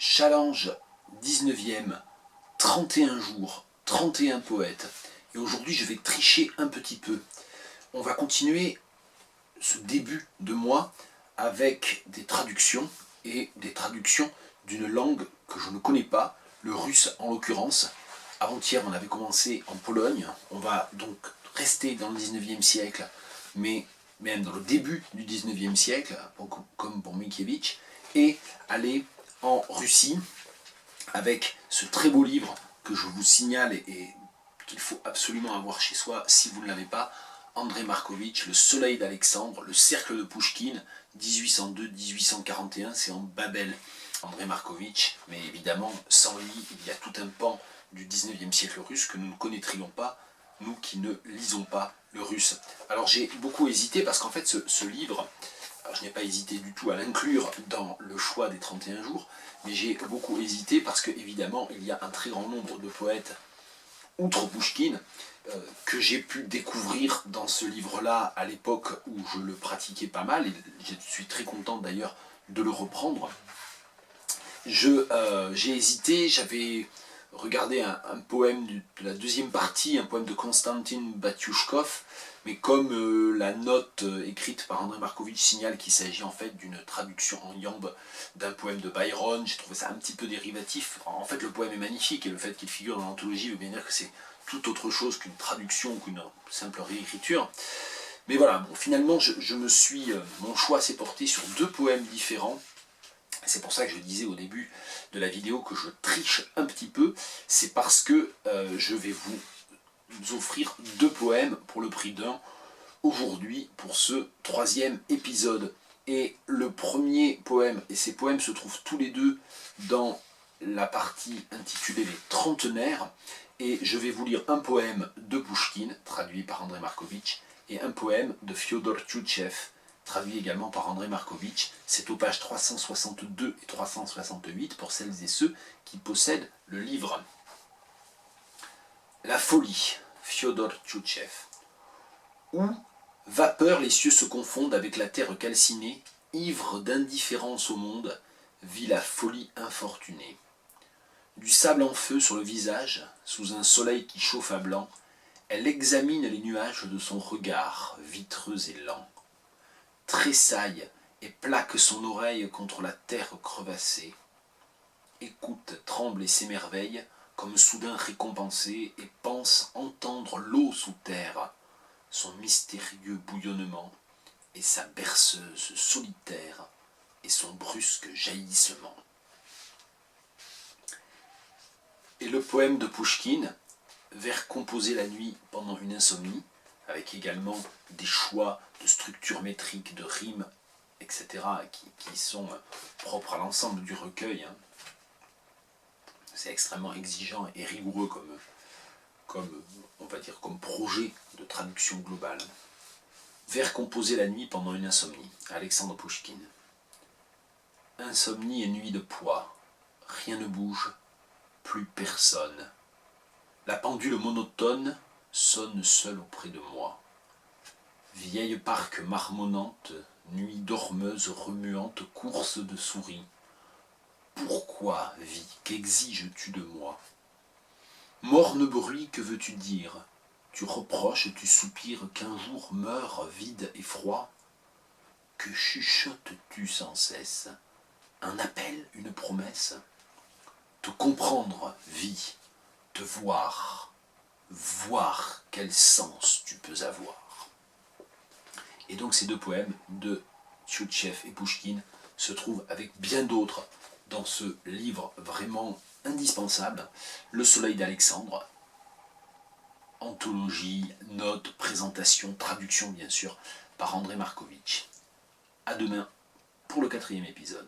Challenge 19e, 31 jours, 31 poètes. Et aujourd'hui, je vais tricher un petit peu. On va continuer ce début de mois avec des traductions, et des traductions d'une langue que je ne connais pas, le russe en l'occurrence. Avant-hier, on avait commencé en Pologne. On va donc rester dans le 19e siècle, mais même dans le début du 19e siècle, comme pour Mickiewicz, et aller en Russie avec ce très beau livre que je vous signale et qu'il faut absolument avoir chez soi si vous ne l'avez pas, Andrei Markovitch, Le Soleil d'Alexandre, Le Cercle de Pouchkine, 1802-1841, c'est en Babel. Andrei Markovitch, mais évidemment, sans lui, il y a tout un pan du 19e siècle russe que nous ne connaîtrions pas, nous qui ne lisons pas le russe. Alors j'ai beaucoup hésité parce qu'en fait ce livre, alors je n'ai pas hésité du tout à l'inclure dans le choix des 31 jours, mais j'ai beaucoup hésité parce que évidemment il y a un très grand nombre de poètes, outre Pouchkine, que j'ai pu découvrir dans ce livre-là à l'époque où je le pratiquais pas mal, et je suis très content d'ailleurs de le reprendre. J'ai hésité, j'avais regardé un poème de la deuxième partie, un poème de Konstantin Batiushkov, mais comme la note écrite par Andrei Markovitch signale qu'il s'agit en fait d'une traduction en iambe d'un poème de Byron, j'ai trouvé ça un petit peu dérivatif. En fait, le poème est magnifique et le fait qu'il figure dans l'anthologie veut bien dire que c'est tout autre chose qu'une traduction, qu'une simple réécriture. Mais voilà, bon, finalement, mon choix s'est porté sur deux poèmes différents. C'est pour ça que je disais au début de la vidéo que je triche un petit peu. C'est parce que je vais vous offrir deux poèmes pour le prix d'un aujourd'hui pour ce troisième épisode. Et le premier poème, et ces poèmes se trouvent tous les deux dans la partie intitulée Les Trentenaires, et je vais vous lire un poème de Pouchkine, traduit par Andrei Markovitch, et un poème de Fyodor Tchoutchev, traduit également par Andrei Markovitch. C'est aux pages 362 et 368 pour celles et ceux qui possèdent le livre. La folie, Fyodor Tchoutchev. Où, vapeur, les cieux se confondent avec la terre calcinée, ivre d'indifférence au monde, vit la folie infortunée. Du sable en feu sur le visage, sous un soleil qui chauffe à blanc, elle examine les nuages de son regard, vitreux et lent. Tressaille et plaque son oreille contre la terre crevassée. Écoute, tremble et s'émerveille, comme soudain récompensée, et pense entendre l'eau sous terre, son mystérieux bouillonnement, et sa berceuse solitaire, et son brusque jaillissement. Et le poème de Pouchkine, vers composer la nuit pendant une insomnie, avec également des choix de structure métrique, de rimes, etc., qui sont propres à l'ensemble du recueil. C'est extrêmement exigeant et rigoureux on va dire, comme projet de traduction globale. Vers composer la nuit pendant une insomnie, Alexandre Pouchkine. Insomnie et nuit de poids, rien ne bouge, plus personne. La pendule monotone sonne seule auprès de moi. Vieille parque marmonnante, nuit dormeuse remuante, course de souris. Pourquoi, vie, qu'exiges-tu de moi? Morne bruit, que veux-tu dire? Tu reproches, tu soupires qu'un jour meurt vide et froid? Que chuchotes-tu sans cesse? Un appel, une promesse? Te comprendre, vie, te voir, voir quel sens tu peux avoir. Et donc ces deux poèmes de Tchoutchev et Pouchkine se trouvent avec bien d'autres dans ce livre vraiment indispensable, Le Soleil d'Alexandre, anthologie, notes, présentation, traduction bien sûr, par Andrei Markovitch. À demain pour le 4e épisode.